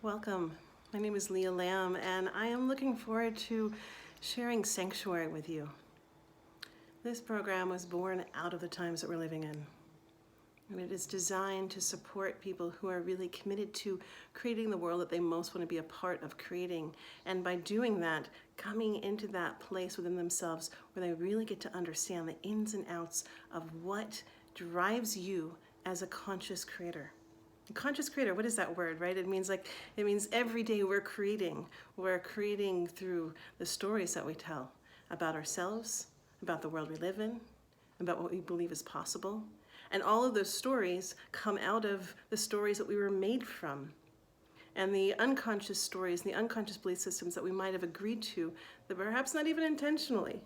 Welcome. My name is Leah Lamb, and I am looking forward to sharing Sanctuary with you. This program was born out of the times that we're living in, and it is designed to support people who are really committed to creating the world that they most want to be a part of creating, and by doing that, coming into that place within themselves where they really get to understand the ins and outs of what drives you as a conscious creator. Conscious creator, what is that word, right? It means every day we're creating. We're creating through the stories that we tell about ourselves, about the world we live in, about what we believe is possible. And all of those stories come out of the stories that we were made from. And the unconscious stories, the unconscious belief systems that we might have agreed to, that perhaps not even intentionally.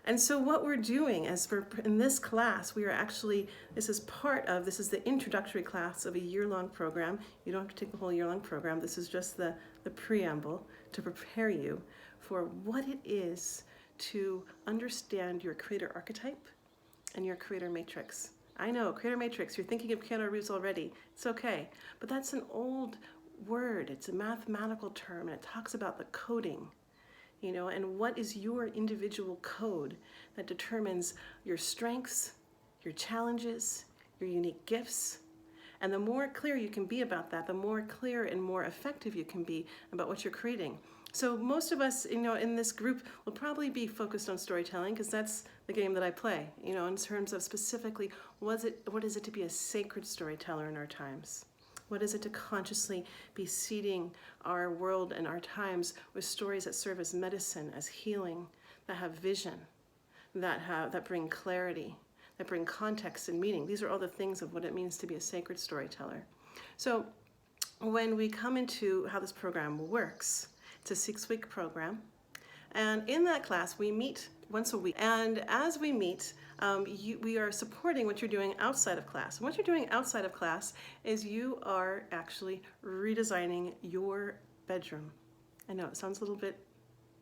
And so what we're doing as we're in this class, this is the introductory class of a year-long program. You don't have to take the whole year-long program. This is just the preamble to prepare you for what it is to understand your creator archetype and your creator matrix. I know, creator matrix, you're thinking of Keanu Reeves already. It's okay, but that's an old word. It's a mathematical term, and it talks about the coding. And what is your individual code that determines your strengths, your challenges, your unique gifts. And the more clear you can be about that, the more clear and more effective you can be about what you're creating. So most of us, in this group will probably be focused on storytelling because that's the game that I play, in terms of specifically what is it to be a sacred storyteller in our times? What is it to consciously be seeding our world and our times with stories that serve as medicine, as healing, that have vision, that bring clarity, that bring context and meaning? These are all the things of what it means to be a sacred storyteller. So when we come into how this program works, it's a 6-week program. And in that class, we meet once a week. And as we meet, we are supporting what you're doing outside of class. And what you're doing outside of class is you are actually redesigning your bedroom. I know, it sounds a little bit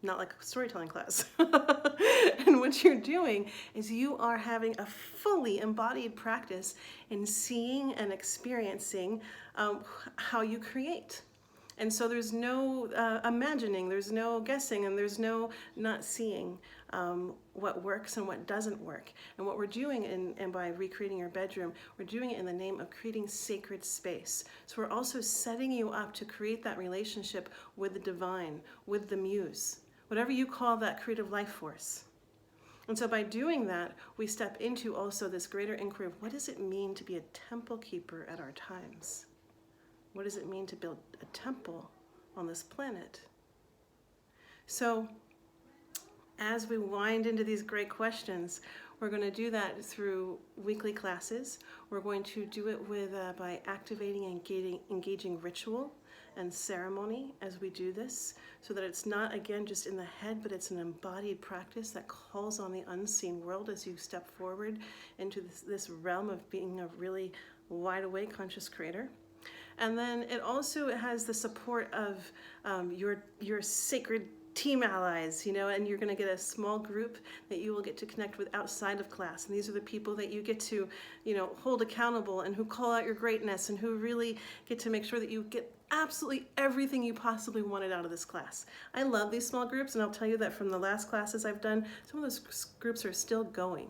not like a storytelling class. And what you're doing is you are having a fully embodied practice in seeing and experiencing how you create. And so there's no imagining, there's no guessing, and there's no not seeing what works and what doesn't work. And what we're doing and by recreating your bedroom, we're doing it in the name of creating sacred space. So we're also setting you up to create that relationship with the divine, with the muse, whatever you call that creative life force. And so by doing that, we step into also this greater inquiry of what does it mean to be a temple keeper at our times? What does it mean to build a temple on this planet? So as we wind into these great questions, we're going to do that through weekly classes. We're going to do it by activating and engaging ritual and ceremony as we do this, so that it's not, again, just in the head, but it's an embodied practice that calls on the unseen world as you step forward into this realm of being a really wide-awake conscious creator. And then it also has the support of your sacred team allies, and you're going to get a small group that you will get to connect with outside of class. And these are the people that you get to, hold accountable and who call out your greatness and who really get to make sure that you get absolutely everything you possibly wanted out of this class. I love these small groups, and I'll tell you that from the last classes I've done, some of those groups are still going.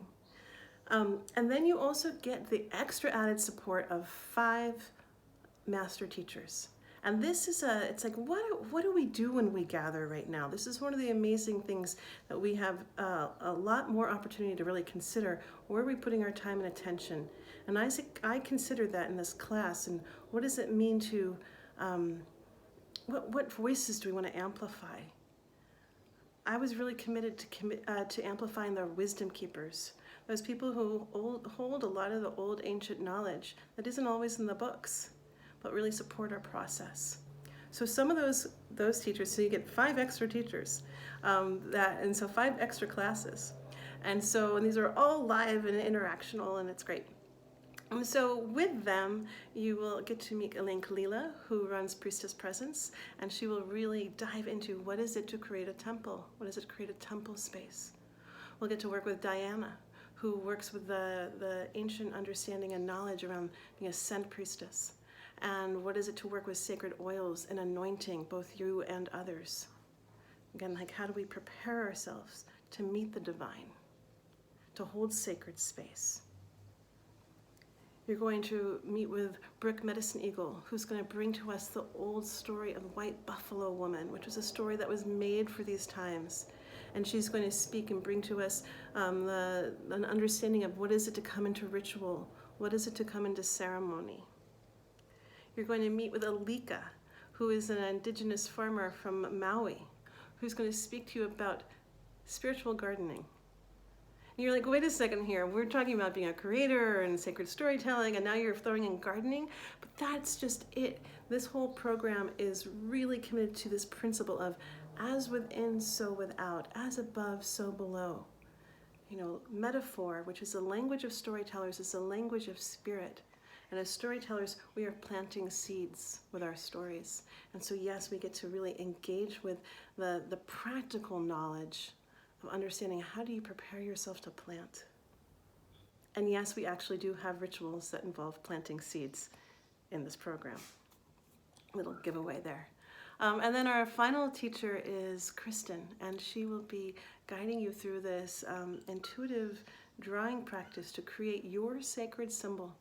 And then you also get the extra added support of 5 master teachers. And this is it's like, what do we do when we gather right now? This is one of the amazing things that we have a lot more opportunity to really consider. Where are we putting our time and attention? And I considered that in this class. And what does it mean to, what voices do we want to amplify? I was really committed to amplifying the wisdom keepers. Those people who hold a lot of the old ancient knowledge that isn't always in the books, but really support our process. So some of those teachers, so you get 5 extra teachers, and so 5 extra classes. And these are all live and interactional, and it's great. And so with them, you will get to meet Elaine Kalila, who runs Priestess Presence, and she will really dive into what is it to create a temple? What is it to create a temple space? We'll get to work with Diana, who works with the ancient understanding and knowledge around being a scent priestess. And what is it to work with sacred oils and anointing, both you and others? Again, like how do we prepare ourselves to meet the divine, to hold sacred space? You're going to meet with Brooke Medicine Eagle, who's going to bring to us the old story of the White Buffalo Woman, which was a story that was made for these times. And she's going to speak and bring to us an understanding of what is it to come into ritual, what is it to come into ceremony. You're going to meet with Alika, who is an indigenous farmer from Maui, who's going to speak to you about spiritual gardening. And you're like, wait a second here, we're talking about being a creator and sacred storytelling, and now you're throwing in gardening? But that's just it. This whole program is really committed to this principle of as within, so without, as above, so below. You know, metaphor, which is the language of storytellers, is the language of spirit. And as storytellers, we are planting seeds with our stories. And so yes, we get to really engage with the practical knowledge of understanding how do you prepare yourself to plant. And yes, we actually do have rituals that involve planting seeds in this program. Little giveaway there. And then our final teacher is Kristen, and she will be guiding you through this intuitive drawing practice to create your sacred symbol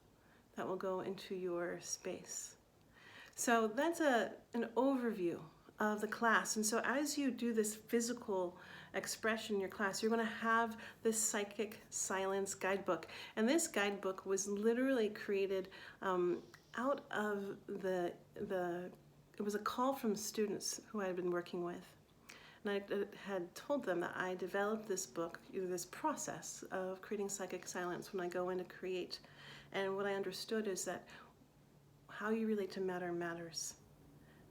that will go into your space. So that's an overview of the class. And so as you do this physical expression in your class, you're going to have this psychic silence guidebook. And this guidebook was literally created out of it was a call from students who I had been working with. And I had told them that I developed this book, this process of creating psychic silence when I go in to create. And what I understood is that how you relate to matter matters.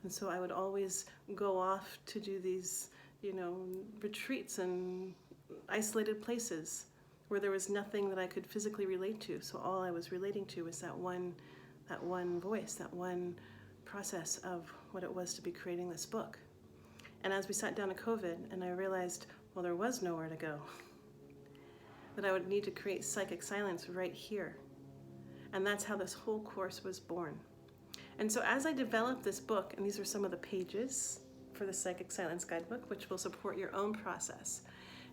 And so I would always go off to do these, retreats and isolated places where there was nothing that I could physically relate to. So all I was relating to was that one voice, that one process of what it was to be creating this book. And as we sat down to COVID and I realized, well, there was nowhere to go, that I would need to create psychic silence right here. And that's how this whole course was born. And so as I developed this book, and these are some of the pages for the Psychic Silence Guidebook, which will support your own process.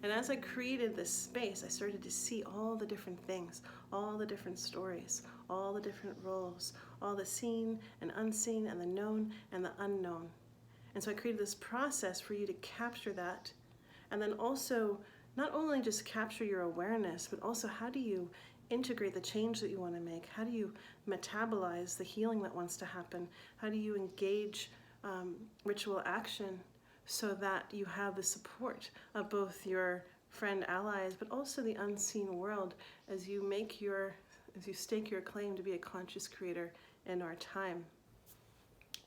And as I created this space, I started to see all the different things, all the different stories, all the different roles, all the seen and unseen and the known and the unknown. And so I created this process for you to capture that. And then also, not only just capture your awareness, but also how do you integrate the change that you want to make? How do you metabolize the healing that wants to happen? How do you engage ritual action so that you have the support of both your friend allies, but also the unseen world as you stake your claim to be a conscious creator in our time?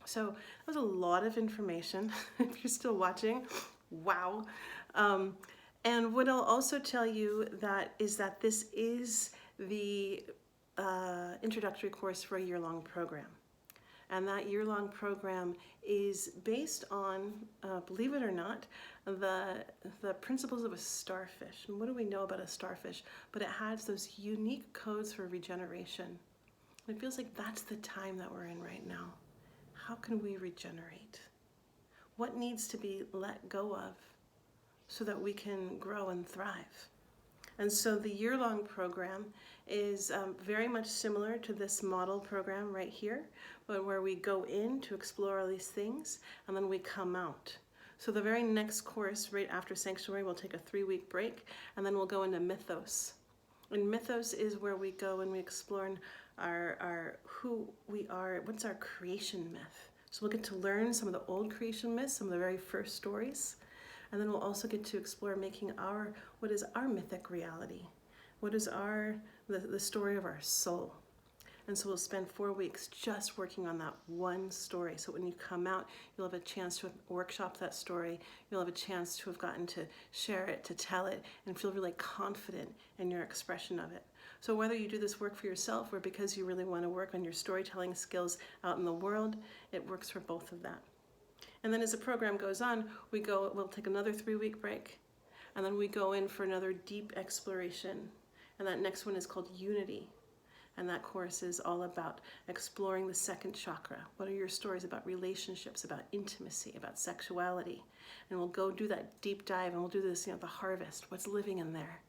So that was a lot of information. If you're still watching, wow. And what I'll also tell you is that this is the introductory course for a year-long program. And that year-long program is based on, believe it or not, the principles of a starfish. And what do we know about a starfish? But it has those unique codes for regeneration. It feels like that's the time that we're in right now. How can we regenerate? What needs to be let go of so that we can grow and thrive? And so the year-long program is very much similar to this model program right here, but where we go in to explore all these things and then we come out. So the very next course right after Sanctuary, we'll take a 3-week break and then we'll go into Mythos. And Mythos is where we go and we explore our who we are, what's our creation myth. So we'll get to learn some of the old creation myths, some of the very first stories. And then we'll also get to explore making what is our mythic reality? What is the story of our soul? And so we'll spend 4 weeks just working on that one story. So when you come out, you'll have a chance to workshop that story. You'll have a chance to have gotten to share it, to tell it, and feel really confident in your expression of it. So whether you do this work for yourself or because you really want to work on your storytelling skills out in the world, it works for both of that. And then as the program goes on, we'll take another 3-week break, and then we go in for another deep exploration. And that next one is called Unity. And that course is all about exploring the second chakra. What are your stories about relationships, about intimacy, about sexuality? And we'll go do that deep dive, and we'll do this, the harvest, what's living in there.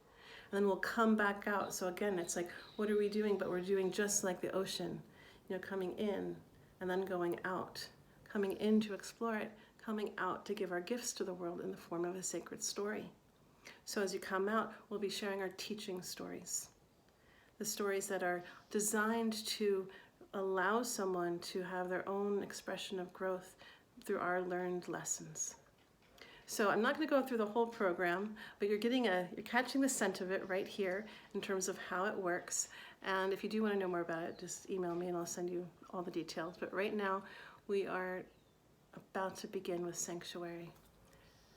And then we'll come back out. So again, it's like, what are we doing? But we're doing just like the ocean, coming in and then going out, coming in to explore it, coming out to give our gifts to the world in the form of a sacred story. So as you come out, we'll be sharing our teaching stories. The stories that are designed to allow someone to have their own expression of growth through our learned lessons. So I'm not going to go through the whole program, but you're catching the scent of it right here in terms of how it works. And if you do want to know more about it, just email me and I'll send you all the details. But right now, we are about to begin with Sanctuary.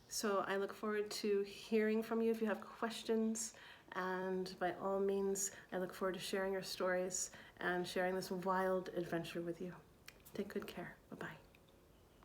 So I look forward to hearing from you if you have questions. And by all means, I look forward to sharing your stories and sharing this wild adventure with you. Take good care.